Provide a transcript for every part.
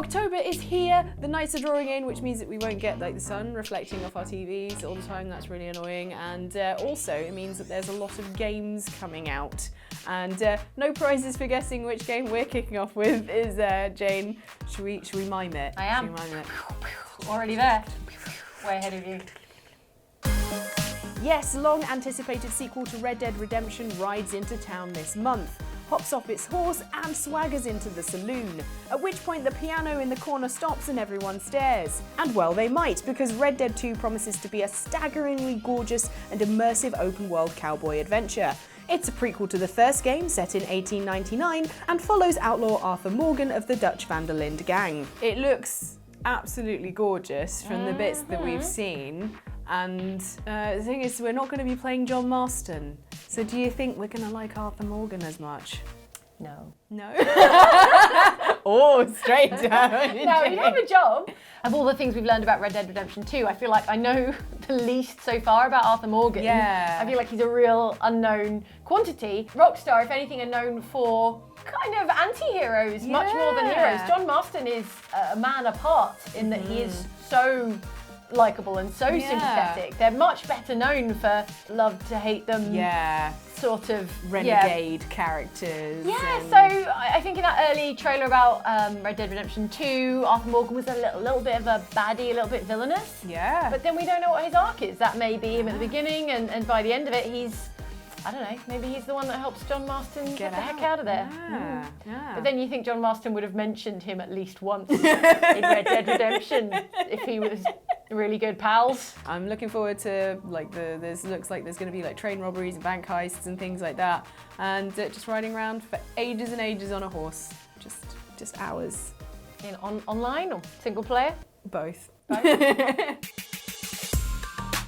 October is here, the nights are drawing in, which means that we won't get like the sun reflecting off our TVs all the time. That's really annoying. And also it means that there's a lot of games coming out. And no prizes for guessing which game we're kicking off with is Jane. Should we mime it? I am. Should we mime it? Already there. Way ahead of you. Yes, long anticipated sequel to Red Dead Redemption rides into town this month, hops off its horse and swaggers into the saloon, at which point the piano in the corner stops and everyone stares. And well, they might, because Red Dead 2 promises to be a staggeringly gorgeous and immersive open-world cowboy adventure. It's a prequel to the first game, set in 1899, and follows outlaw Arthur Morgan of the Dutch Van der Linde gang. It looks absolutely gorgeous from the bits that we've seen. And the thing is, we're not going to be playing John Marston. So do you think we're going to like Arthur Morgan as much? No. No? Oh, straight down. No, he'd have a job. Of all the things we've learned about Red Dead Redemption 2, I feel like I know the least so far about Arthur Morgan. Yeah. I feel like he's a real unknown quantity. Rockstar, if anything, are known for kind of anti-heroes, much more than heroes. John Marston is a man apart in that he is so likeable and so sympathetic. They're much better known for love to hate them sort of renegade characters. Yeah, so I think in that early trailer about Red Dead Redemption 2, Arthur Morgan was a little bit of a baddie, a little bit villainous. Yeah. But then we don't know what his arc is. That may be him at the beginning, and by the end of it, he's, I don't know, maybe he's the one that helps John Marston get the heck out of there. Yeah. But then you think John Marston would have mentioned him at least once in Red Dead Redemption if he was really good pals. I'm looking forward to looks like there's going to be like train robberies and bank heists and things like that, and just riding around for ages and ages on a horse, just hours. Online or single player? Both.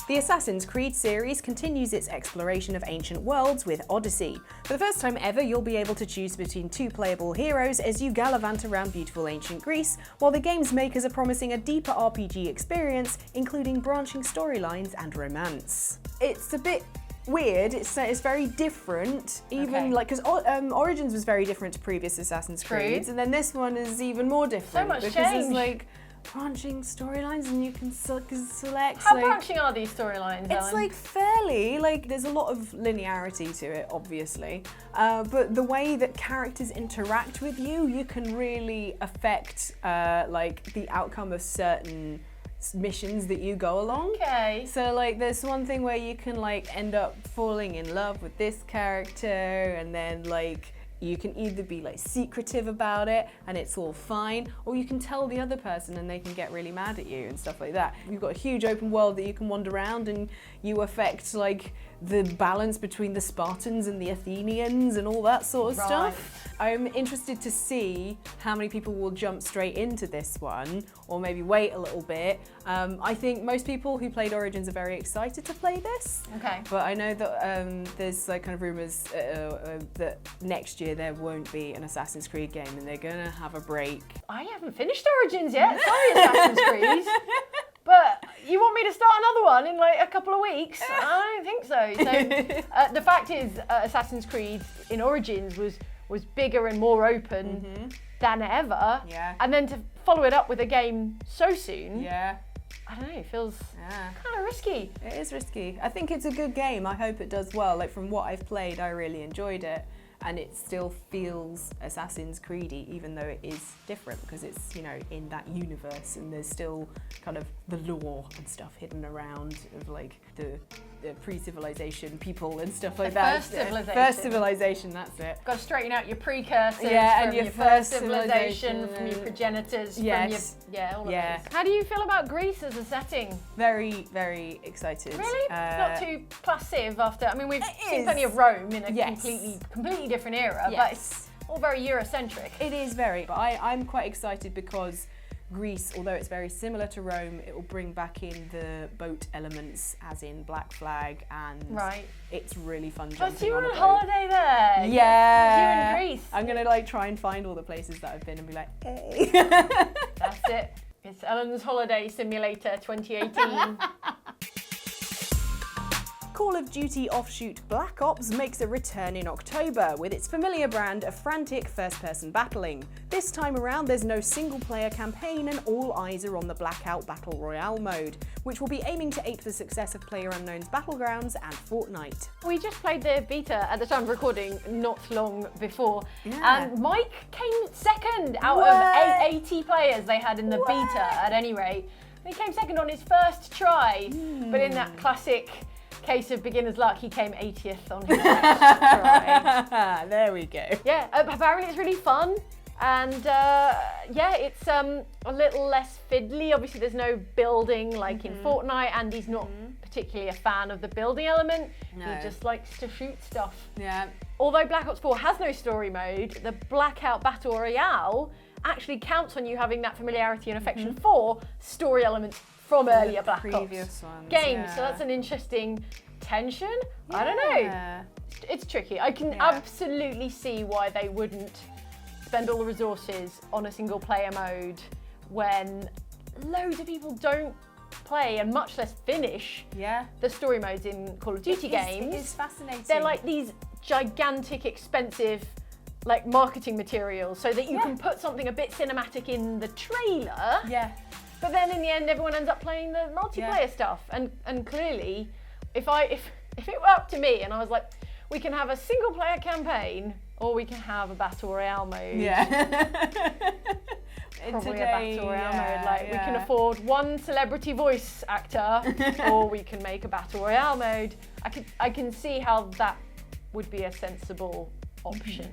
The Assassin's Creed series continues its exploration of ancient worlds with Odyssey. For the first time ever, you'll be able to choose between two playable heroes as you gallivant around beautiful ancient Greece, while the game's makers are promising a deeper RPG experience, including branching storylines and romance. It's a bit weird, it's very different, even because Origins was very different to previous Assassin's Creeds, and then this one is even more different. So much because change. There's like branching storylines and you can select. How branching are these storylines, It's like fairly, there's a lot of linearity to it, obviously, but the way that characters interact with you can really affect the outcome of certain missions that you go along. Okay. So there's one thing where you can end up falling in love with this character, and then you can either be secretive about it and it's all fine, or you can tell the other person and they can get really mad at you and stuff like that. You've got a huge open world that you can wander around, and you affect the balance between the Spartans and the Athenians and all that sort of stuff. I'm interested to see how many people will jump straight into this one, or maybe wait a little bit. I think most people who played Origins are very excited to play this. Okay. But I know that there's kind of rumours that next year there won't be an Assassin's Creed game and they're gonna have a break. I haven't finished Origins yet. Sorry, Assassin's Creed. But you want me to start another one in a couple of weeks? I don't think so. So the fact is, Assassin's Creed in Origins was bigger and more open than ever. Yeah. And then to follow it up with a game so soon, Yeah. I don't know, it feels kind of risky. It is risky. I think it's a good game. I hope it does well. From what I've played, I really enjoyed it. And it still feels Assassin's Creedy, even though it is different because it's, in that universe, and there's still kind of the lore and stuff hidden around of the pre-civilization people and stuff like that. First civilization. First civilization, that's it. Got to straighten out your precursors and from your your first first civilization, civilization, from your progenitors, yes. from your, all of Yeah. those. How do you feel about Greece as a setting? Very, very excited. Really? It's not too passive after, we've seen is. plenty of Rome in a Yes. completely different era, but it's all very Eurocentric. It is very, but I'm quite excited because Greece, although it's very similar to Rome, it will bring back in the boat elements, as in Black Flag, and it's really fun jumping Plus you were on a on boat. holiday there. Yeah. You in Greece. I'm gonna try and find all the places that I've been and be like, hey. That's it. It's Ellen's Holiday Simulator 2018. Call of Duty offshoot Black Ops makes a return in October with its familiar brand of frantic first-person battling. This time around there's no single-player campaign and all eyes are on the Blackout Battle Royale mode, which will be aiming to ape the success of PlayerUnknown's Battlegrounds and Fortnite. We just played the beta at the time of recording not long before, and Mike came second out of 80 players they had in the beta at any rate. He came second on his first try, but in that classic case of beginner's luck, he came 80th on his next try. There we go. Yeah, apparently it's really fun, and yeah, it's a little less fiddly. Obviously, there's no building like in Fortnite. Andy's not particularly a fan of the building element. No. He just likes to shoot stuff. Yeah. Although Black Ops 4 has no story mode, the Blackout Battle Royale actually counts on you having that familiarity and affection for story elements from earlier Black Ops games. So that's an interesting tension. I don't know. It's tricky. I can absolutely see why they wouldn't spend all the resources on a single player mode when loads of people don't play and much less finish the story modes in Call of Duty games. It is fascinating. They're like these gigantic, expensive like marketing materials so that you can put something a bit cinematic in the trailer. Yeah. But then in the end, everyone ends up playing the multiplayer stuff. And clearly, if it were up to me and I was like, we can have a single player campaign or we can have a battle royale mode. Probably a battle royale mode. Like we can afford one celebrity voice actor or we can make a battle royale mode. I can see how that would be a sensible option.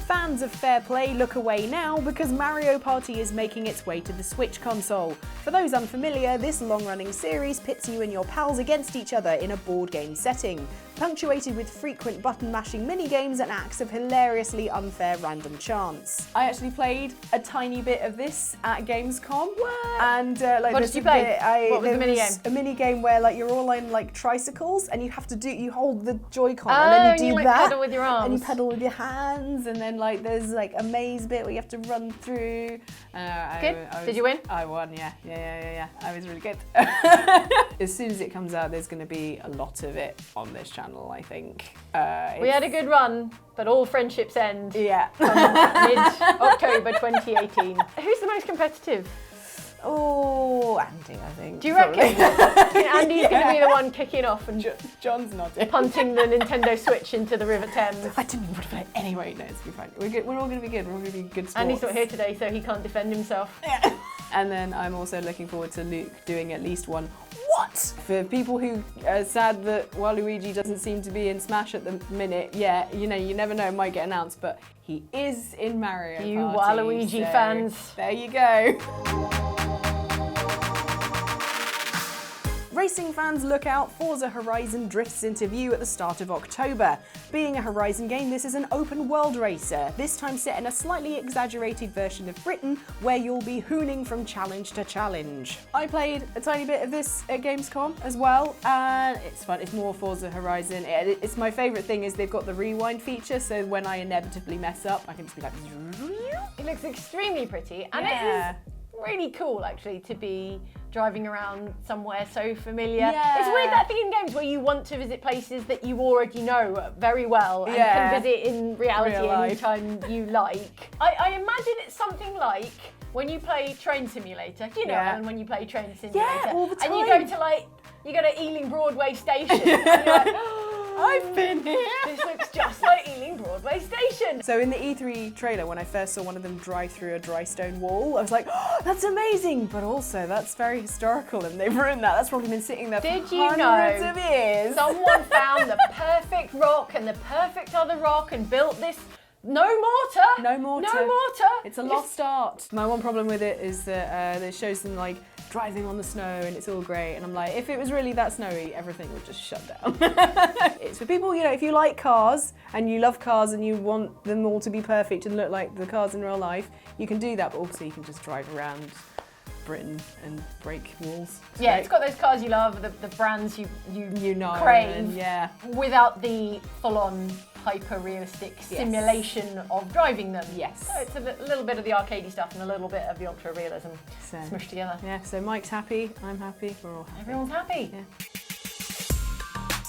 Fans of fair play look away now because Mario Party is making its way to the Switch console. For those unfamiliar, this long-running series pits you and your pals against each other in a board game setting, punctuated with frequent button-mashing minigames and acts of hilariously unfair random chance. I actually played a tiny bit of this at Gamescom. What? And like, what did you play? What was the minigame? A minigame where like you're all on like tricycles and you have to you hold the Joy-Con and then you do like, that. pedal with your arms. And you pedal with your hands, and then like there's like a maze bit where you have to run through. Did you win? I won, yeah. I was really good. As soon as it comes out, there's going to be a lot of it on this channel, I think. We had a good run, but all friendships end. Yeah. Mid-October 2018. Who's the most competitive? Oh, Andy, I think. Do you reckon Andy's going to be the one kicking off and John's nodding, punting the Nintendo Switch into the River Thames? I didn't want to play anyway. No, it's gonna be fine. We're good. We're all going to be good. We're all going to be good sports. Andy's not here today, so he can't defend himself. Yeah. And then I'm also looking forward to Luke doing at least one. What? For people who are sad that Waluigi doesn't seem to be in Smash at the minute, you know, you never know, it might get announced, but he is in Mario Party. You Waluigi fans. There you go. Racing fans look out, Forza Horizon drifts into view at the start of October. Being a Horizon game, this is an open world racer, this time set in a slightly exaggerated version of Britain where you'll be hooning from challenge to challenge. I played a tiny bit of this at Gamescom as well, and it's fun. It's more Forza Horizon. It's my favourite thing is they've got the rewind feature, so when I inevitably mess up, I can just be like... It looks extremely pretty, and it is really cool actually to be driving around somewhere so familiar. It's weird that thing in games where you want to visit places that you already know very well and can visit in reality anytime you like. I imagine it's something like when you play Train Simulator, you know, and when you play Train Simulator, all the time. and you go to Ealing Broadway Station, and you're like, I've been here. This looks just like Ealing Broadway Station. So in the E3 trailer, when I first saw one of them drive through a dry stone wall, I was like, oh, that's amazing, but also that's very historical and they've ruined that. That's probably been sitting there for hundreds of years. Someone found the perfect rock and the perfect other rock and built this. No mortar. No mortar. No mortar. It's a lost art. My one problem with it is that it shows them like driving on the snow and it's all great. And I'm like, if it was really that snowy, everything would just shut down. It's for people, you know, if you like cars and you love cars and you want them all to be perfect and look like the cars in real life, you can do that. But also you can just drive around Britain and break walls. It's got those cars you love, the brands you know, crave, without the full-on hyper-realistic simulation of driving them. Yes. So it's a little bit of the arcadey stuff and a little bit of the ultra-realism smushed together. Yeah, so Mike's happy, I'm happy, we're all happy. Everyone's happy. Yeah.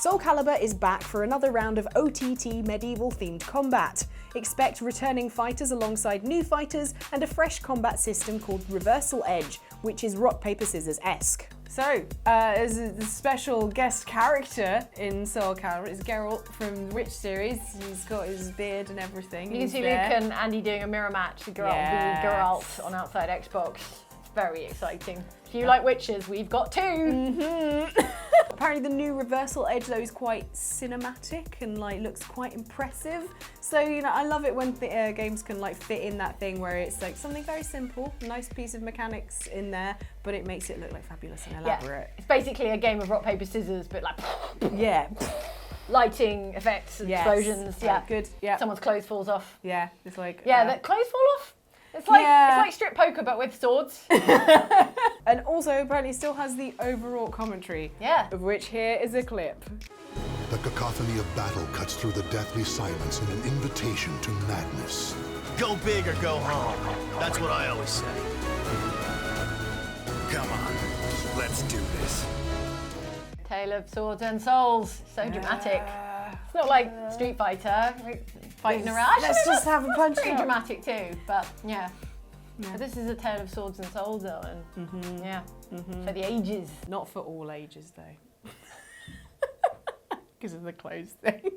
Soulcalibur is back for another round of OTT medieval-themed combat. Expect returning fighters alongside new fighters and a fresh combat system called Reversal Edge, which is rock, paper, scissors-esque. So, as a special guest character in Soulcalibur is Geralt from the Witch series. He's got his beard and everything. You can see Luke and Andy doing a mirror match to Geralt on Outside Xbox. It's very exciting. If you like witches, we've got two. Apparently the new Reversal Edge though is quite cinematic and like looks quite impressive. So, you know, I love it when games can like fit in that thing where it's like something very simple, nice piece of mechanics in there, but it makes it look like fabulous and elaborate. It's basically a game of rock, paper, scissors, but like yeah. Lighting effects and explosions. Yeah, good. Yeah. Someone's clothes falls off. Yeah, it's like the clothes fall off. It's like strip poker but with swords. And also apparently still has the overall commentary. Yeah. Of which here is a clip. The cacophony of battle cuts through the deathly silence in an invitation to madness. Go big or go home. That's what I always say. Come on, let's do this. Tale of Swords and Souls. So dramatic. It's not like Street Fighter. Fighting around. Let's just have a punch. Pretty dramatic too, but yeah. But this is a Tale of Swords and Souls though, and for the ages. Not for all ages though. Because of the clothes thing.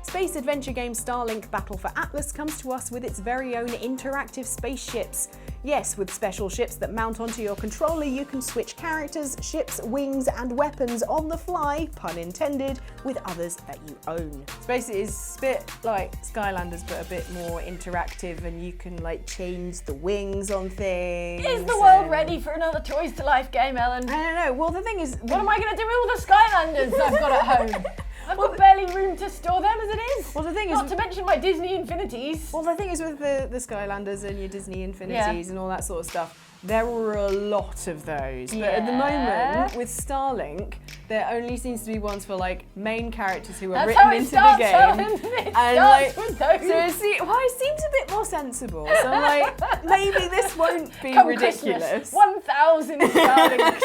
Space adventure game Starlink Battle for Atlas comes to us with its very own interactive spaceships. Yes, with special ships that mount onto your controller, you can switch characters, ships, wings, and weapons on the fly, pun intended, with others that you own. Space is a bit like Skylanders, but a bit more interactive, and you can like change the wings on things. Is the world ready for another Toys to Life game, Ellen? I don't know. Well, the thing is, what am I going to do with all the Skylanders I've got at home? I've got barely room to store them as it is. Well, the thing is, not to mention my Disney Infinities. Well, the thing is with the Skylanders and your Disney Infinities and all that sort of stuff, there were a lot of those. But at the moment, with Starlink, there only seems to be ones for like main characters who are written into the game. And like, so it seems a bit more sensible. So I'm like, maybe this won't be ridiculous. 1,000 Starlinks.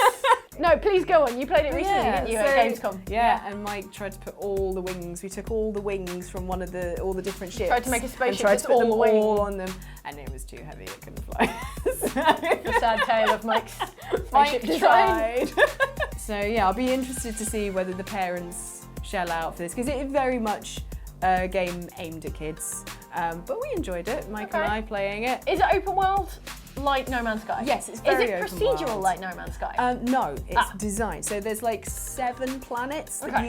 No, please go on. You played it recently, didn't you, at Gamescom? Yeah, and Mike tried to put all the wings. We took all the wings from all the different ships. Tried to make a spaceship and tried to put them all all on them, and it was too heavy. It couldn't fly. The sad tale of Mike's spaceship design. So yeah, I'll be interested to see whether the parents shell out for this, because it is very much a game aimed at kids. But we enjoyed it, Mike and I playing it. Is it open world? Like No Man's Sky? Yes, it's very open. Is it procedural like No Man's Sky? No, it's designed. So there's like 7 planets that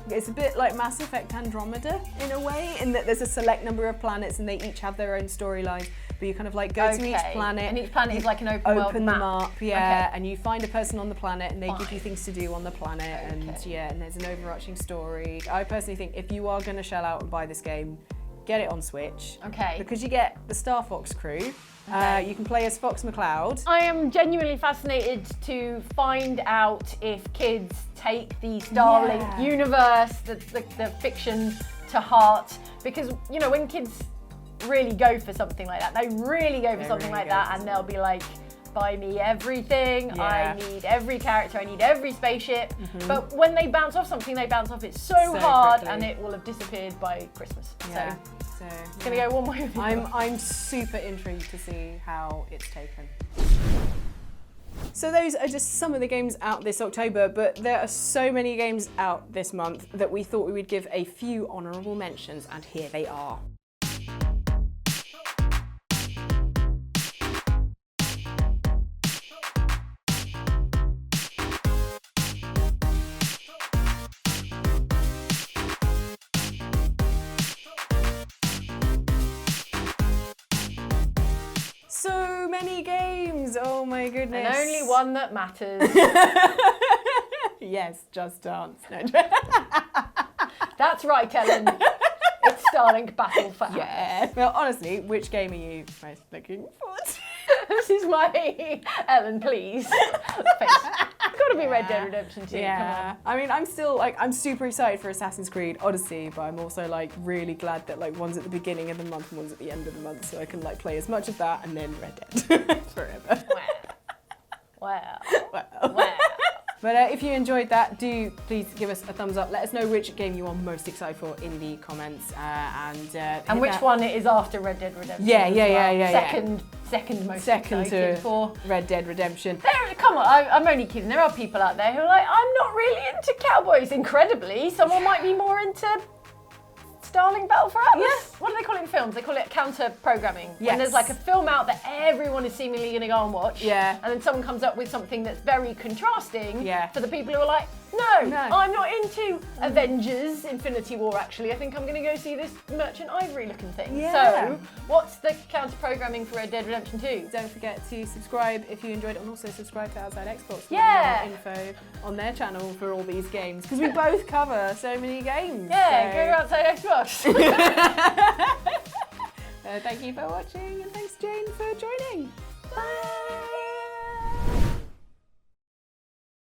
it's a bit like Mass Effect Andromeda in a way, in that there's a select number of planets and they each have their own storylines. But you kind of like go to each planet. And each planet is like an open world map. Them up, and you find a person on the planet and they give you things to do on the planet and and there's an overarching story. I personally think if you are going to shell out and buy this game, get it on Switch. Because you get the Star Fox crew. You can play as Fox McCloud. I am genuinely fascinated to find out if kids take the Starlink universe, the fiction to heart. Because, you know, when kids really go for something like that, they really go for something like that, and they'll be like, buy me everything, I need every character, I need every spaceship. But when they bounce off something, they bounce off it so hard quickly, and it will have disappeared by Christmas. So it's going to go one way or the other. I'm super intrigued to see how it's taken. So those are just some of the games out this October, but there are so many games out this month that we thought we would give a few honourable mentions, and here they are. So many games, oh my goodness. And only one that matters. Yes, Just Dance. No. That's right, Ellen. It's Starlink Battle for Atlas. Well, honestly, which game are you most looking forward to? This is my Ellen, please. Face. It's got to be Red Dead Redemption 2. Yeah. Come on. I mean, I'm still like, I'm super excited for Assassin's Creed Odyssey, but I'm also like really glad that like one's at the beginning of the month and one's at the end of the month, so I can like play as much of that and then Red Dead forever. Wow. Wow. But if you enjoyed that, do please give us a thumbs up. Let us know which game you are most excited for in the comments. And which one it is after Red Dead Redemption. Second most excited for Red Dead Redemption. Come on, I'm only kidding. There are people out there who are like, I'm not really into cowboys. Incredibly, someone might be more into Starlink Battle for Atlas? Yes. What do they call it in films? They call it counter-programming. Yes. When there's like a film out that everyone is seemingly going to go and watch. Yeah. And then someone comes up with something that's very contrasting. Yeah. For the people who are like, no, I'm not into Avengers Infinity War actually. I think I'm going to go see this Merchant Ivory looking thing. Yeah. So, what's the counter-programming for Red Dead Redemption 2? Don't forget to subscribe if you enjoyed it, and also subscribe to Outside Xbox. Yeah. For more info on their channel for all these games, because we both cover so many games. Yeah, go to Outside Xbox. Thank you for watching, and thanks Jane for joining. Bye.